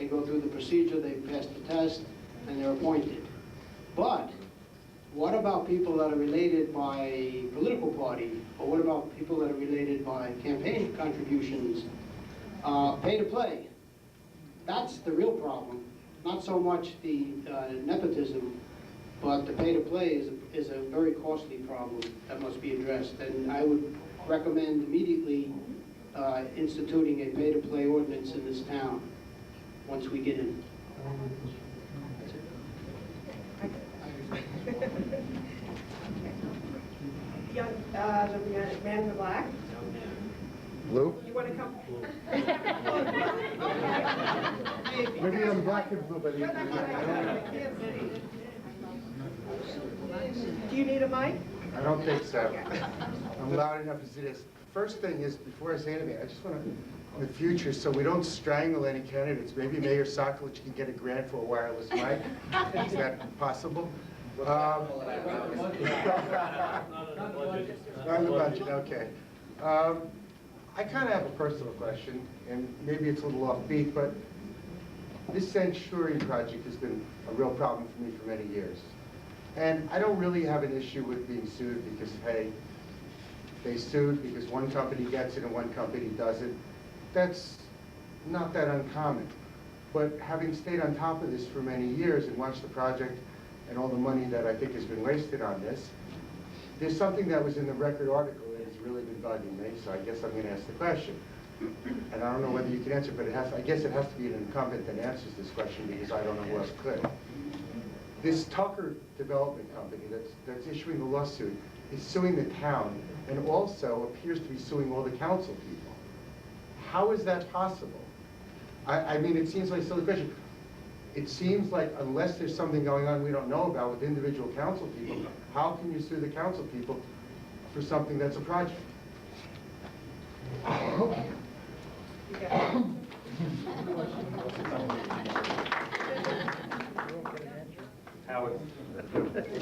they go through the procedure, they pass the test, and they're appointed. But what about people that are related by political party, or what about people that are related by campaign contributions? Pay to play. That's the real problem. Not so much the nepotism, but the pay to play is a very costly problem that must be addressed. And I would recommend immediately instituting a pay to play ordinance in this town once we get in. Young, the man in the black. Blue? You want to come? Maybe I'm black and blue, but Do you need a mic? I don't think so. I'm loud enough as it is. First thing is, before I say anything, I just want to, in the future, so we don't strangle any candidates, maybe Mayor Sokolich can get a grant for a wireless mic. Is that possible? Not in the budget, okay. I kind of have a personal question, and maybe it's a little offbeat, but this Centurion project has been a real problem for me for many years. And I don't really have an issue with being sued because, hey, they sued because one company gets it and one company doesn't. That's not that uncommon. But having stayed on top of this for many years and watched the project and all the money that I think has been wasted on this, there's something that was in the Record article that has really been bugging me, so I guess I'm going to ask the question. And I don't know whether you can answer, but I guess it has to be an incumbent that answers this question because I don't know who else could. This Tucker Development Company that's issuing the lawsuit is suing the town and also appears to be suing all the council people. How is that possible? I mean, it seems like a silly question. It seems like unless there's something going on we don't know about with individual council people, how can you sue the council people for something that's a project? Howard,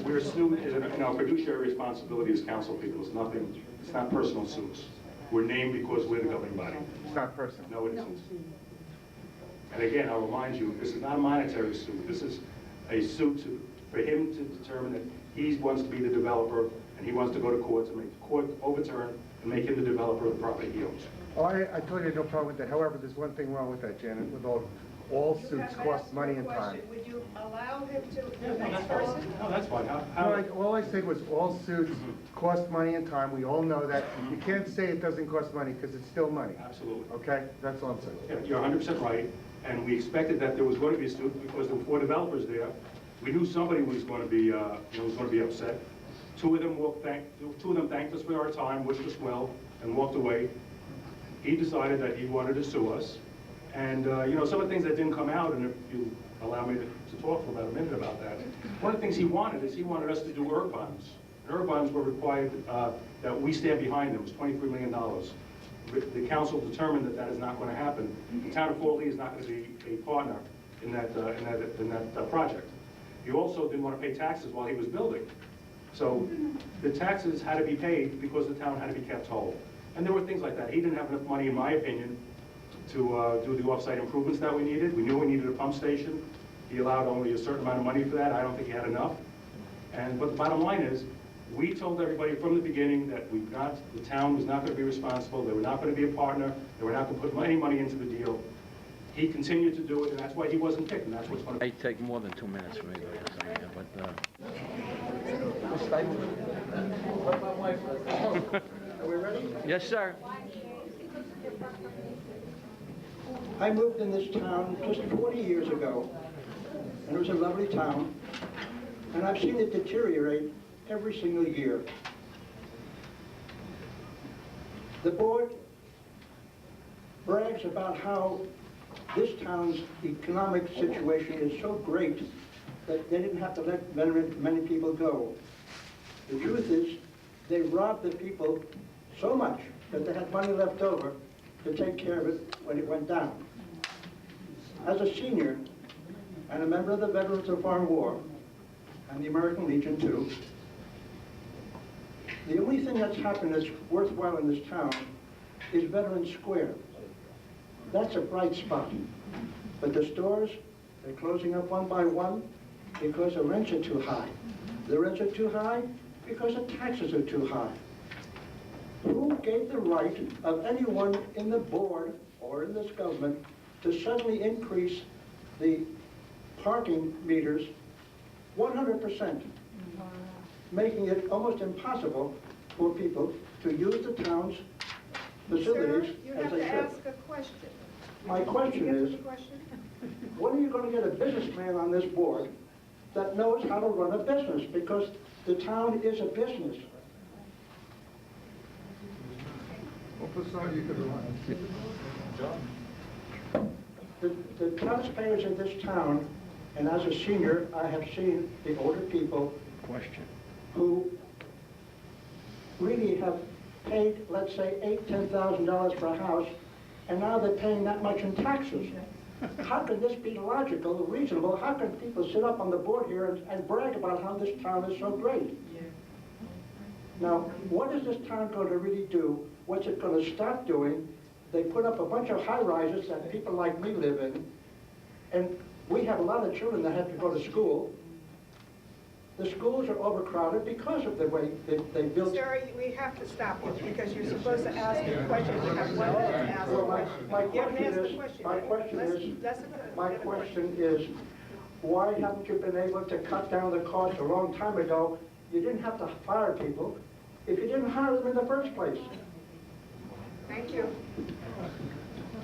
we're sued, and our fiduciary responsibility as council people is nothing, it's not personal suits. We're named because we're the governing body. It's not personal. No, it isn't. And again, I'll remind you, this is not a monetary suit. This is a suit for him to determine that he wants to be the developer and he wants to go to court to make the court overturn and make him the developer of the property he owns. Oh, I totally had no problem with that. However, there's one thing wrong with that, Janet, with all suits cost money and time. Would you allow him to, the next person? No, that's fine. All I said was all suits cost money and time. We all know that. You can't say it doesn't cost money because it's still money. Absolutely. Okay? That's all I'm saying. Yeah, you're 100% right. And we expected that there was going to be a suit because there were 4 developers there. We knew somebody was going to be, was going to be upset. Two of them thanked us for our time, wished us well, and walked away. He decided that he wanted to sue us. And, some of the things that didn't come out, and if you allow me to talk for about a minute about that, one of the things he wanted is he wanted us to do ERG bonds. And ERG bonds were required that we stand behind them. It was $23 million. The council determined that that is not going to happen. The town of Fort Lee is not going to be a partner in that project. He also didn't want to pay taxes while he was building. So the taxes had to be paid because the town had to be kept whole. And there were things like that. He didn't have enough money, in my opinion, to do the off-site improvements that we needed. We knew we needed a pump station. He allowed only a certain amount of money for that. I don't think he had enough. But the bottom line is, we told everybody from the beginning that the town was not going to be responsible. They were not going to be a partner. They were not going to put any money into the deal. He continued to do it, and that's why he wasn't picked, and that's what's going to. It take more than 2 minutes for me to get something, but. Are we ready? Yes, sir. I moved in this town just 40 years ago, and it was a lovely town, and I've seen it deteriorate every single year. The board brags about how this town's economic situation is so great that they didn't have to let many people go. The truth is, they robbed the people so much that they had money left over to take care of it when it went down. As a senior and a member of the Veterans of Foreign War and the American Legion too, the only thing that's happened that's worthwhile in this town is Veterans Square. That's a bright spot. But the stores, they're closing up one by one because the rents are too high. The rents are too high because the taxes are too high. Who gave the right of anyone in the board or in this government to suddenly increase the parking meters 100%, making it almost impossible for people to use the town's facilities Sir, you as have they to should? ask a question. My question Can you is, get to the question? when are you going to get a businessman on this board that knows how to run a business? Because the town is a business. The taxpayers of this town, and as a senior, I have seen the older people Question. who really have paid, let's say, $8,000–$10,000 for a house, and now they're paying that much in taxes. How can this be logical, reasonable? How can people sit up on the board here and brag about how this town is so great? Now, what is this town going to really do? What's it going to start doing? They put up a bunch of high-rises that people like me live in, and we have a lot of children that have to go to school. The schools are overcrowded because of the way they built. Sir, we have to stop you because you're supposed to ask a question. You have 1 minute to ask a Well, question. my You haven't question asked the is, question. my question Let's- is, let's- my question is, why haven't you been able to cut down the cost a long time ago? You didn't have to fire people if you didn't hire them in the first place. Thank you.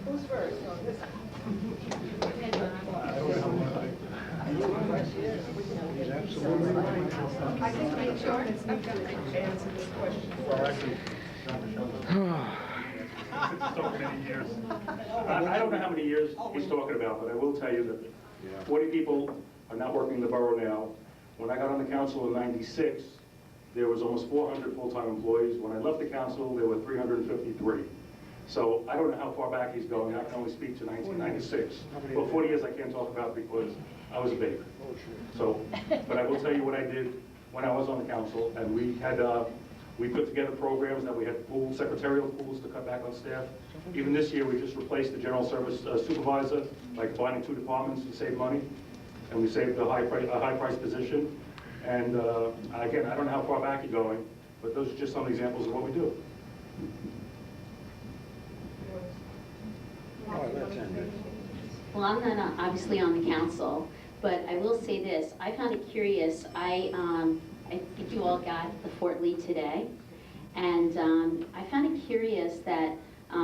Who's first on this? I just make sure it's answer this question. So many years. I don't know how many years he's talking about, but I will tell you that 40 people are not working in the borough now. When I got on the council in '96, there was almost 400 full-time employees. When I left the council, there were 353. So I don't know how far back he's going. I can only speak to 1996. Well, 40 years I can't talk about because I was a baby. So, but I will tell you what I did when I was on the council, and we put together programs that we had secretarial pools to cut back on staff. Even this year, we just replaced the general service supervisor by combining 2 departments to save money, and we saved a high-price position. And again, I don't know how far back you're going, but those are just some examples of what we do. Well, I'm not obviously on the council, but I will say this. I found it curious. I think you all got the Fort Lee today, and I found it curious that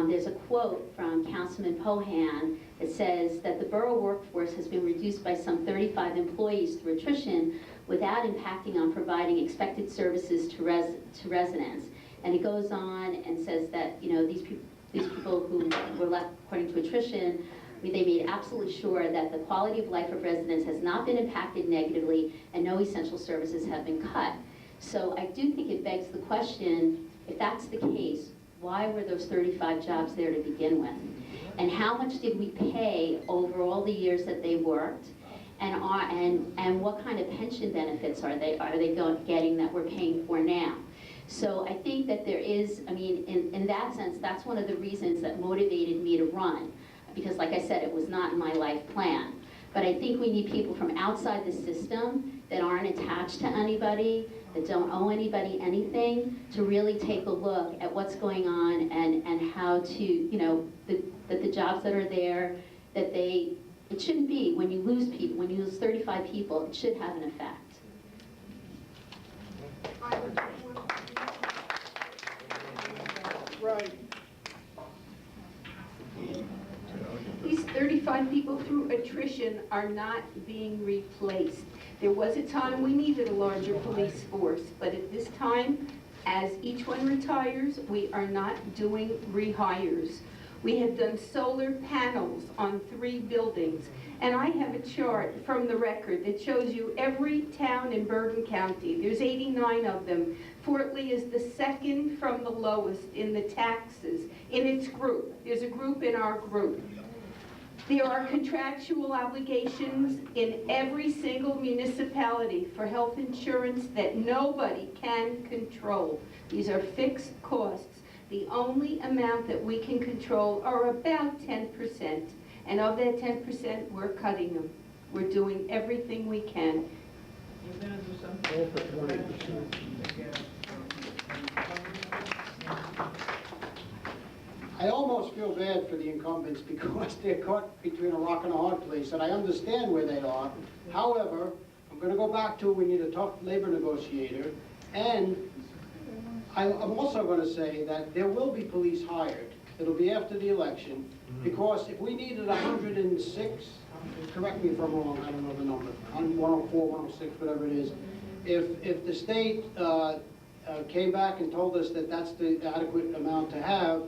there's a quote from Councilman Pohan that says that the borough workforce has been reduced by some 35 employees through attrition without impacting on providing expected services to residents. And it goes on and says that, you know, these people who were left according to attrition, they made absolutely sure that the quality of life of residents has not been impacted negatively and no essential services have been cut. So I do think it begs the question, if that's the case, why were those 35 jobs there to begin with? And how much did we pay over all the years that they worked? And what kind of pension benefits are they getting that we're paying for now? So I think that there is, I mean, in that sense, that's one of the reasons that motivated me to run. Because like I said, it was not in my life plan. But I think we need people from outside the system that aren't attached to anybody, that don't owe anybody anything, to really take a look at what's going on and how to, you know, that the jobs that are there, that it shouldn't be, when you lose people, when you lose 35 people, it should have an effect. Right. These 35 people through attrition are not being replaced. There was a time we needed a larger police force, but at this time, as each one retires, we are not doing rehires. We have done solar panels on 3 buildings, and I have a chart from the record that shows you every town in Bergen County. There's 89 of them. Fort Lee is the second from the lowest in the taxes in its group. There's a group in our group. There are contractual obligations in every single municipality for health insurance that nobody can control. These are fixed costs. The only amount that we can control are about 10%. And of that 10%, we're cutting them. We're doing everything we can. I almost feel bad for the incumbents because they're caught between a rock and a hard place, and I understand where they are. However, I'm going to go back to we need a tough labor negotiator, and I'm also going to say that there will be police hired. It'll be after the election, because if we needed 106, correct me if I'm wrong, I don't know the number, 104, 106, whatever it is, if the state came back and told us that that's the adequate amount to have,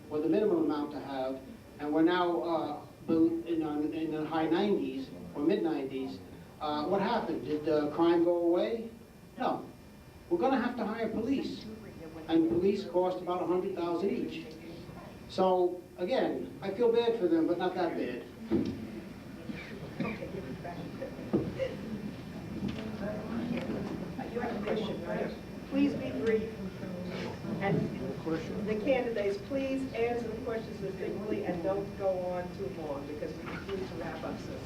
or the minimum amount to have, and we're now in the high 90s or mid 90s, what happened? Did crime go away? No. We're going to have to hire police, and police cost about $100,000 each. So again, I feel bad for them, but not that bad. You have a question, right? Please be brief. And the candidates, please answer the questions succinctly and don't go on too long because we need to wrap up soon.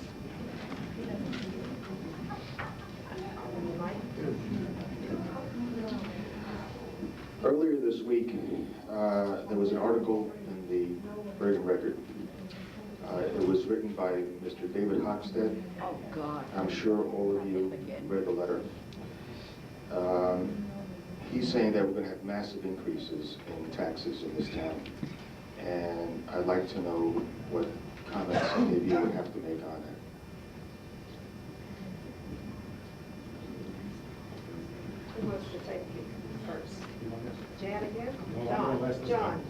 Earlier this week, there was an article in the Bergen Record. It was written by Mr. David Hockstead. Oh, God. I'm sure all of you read the letter. He's saying that we're going to have massive increases in taxes in this town. And I'd like to know what comments any of you would have to make on that. Who wants to take it first? Jan again? John. John.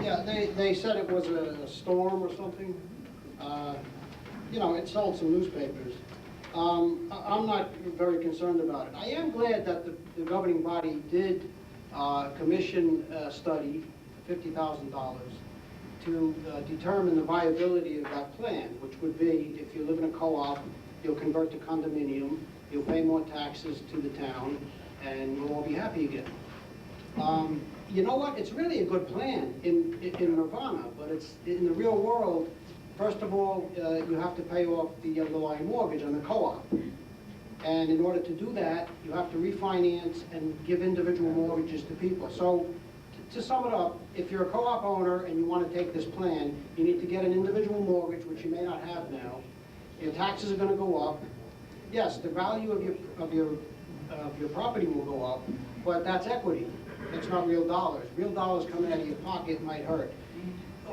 Yeah, they said it was a storm or something. You know, it sold some newspapers. I'm not very concerned about it. I am glad that the governing body did commission a study, $50,000, to determine the viability of that plan, which would be if you live in a co-op, you'll convert to condominium, you'll pay more taxes to the town, and we'll all be happy again. You know what? It's really a good plan in Nirvana, but it's in the real world. First of all, you have to pay off the underlying mortgage on the co-op. And in order to do that, you have to refinance and give individual mortgages to people. So to sum it up, if you're a co-op owner and you want to take this plan, you need to get an individual mortgage, which you may not have now. Your taxes are going to go up. Yes, the value of your property will go up, but that's equity. It's not real dollars. Real dollars coming out of your pocket might hurt.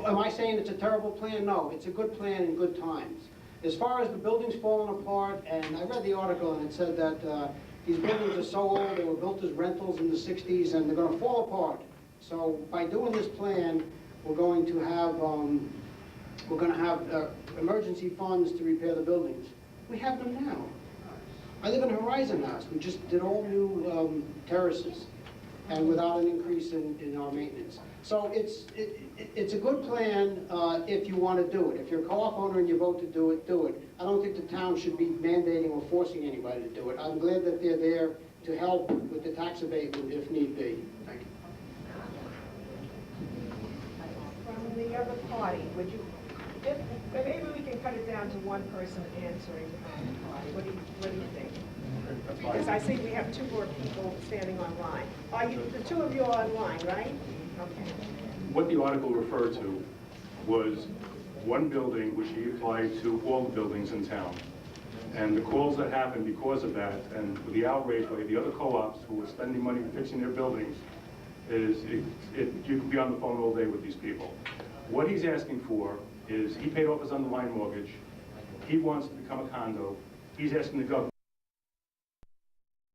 Am I saying it's a terrible plan? No, it's a good plan in good times. As far as the buildings falling apart, and I read the article and it said that these buildings are so old, they were built as rentals in the 60s, and they're going to fall apart. So by doing this plan, we're going to have emergency funds to repair the buildings. We have them now. I live in a Horizon House. We just did all new terraces, and without an increase in our maintenance. So it's a good plan if you want to do it. If you're a co-op owner and you vote to do it, do it. I don't think the town should be mandating or forcing anybody to do it. I'm glad that they're there to help with the tax abatement if need be. Thank you. From the other party, would you, maybe we can cut it down to one person answering from the party. What do you think? Because I see we have two more people standing online. Are you, the two of you are online, right? Okay. What the article referred to was one building which he applied to all the buildings in town. And the calls that happened because of that, and the outrage by the other co-ops who were spending money fixing their buildings, is you can be on the phone all day with these people. What he's asking for is, he paid off his underlying mortgage, he wants to become a condo, he's asking the government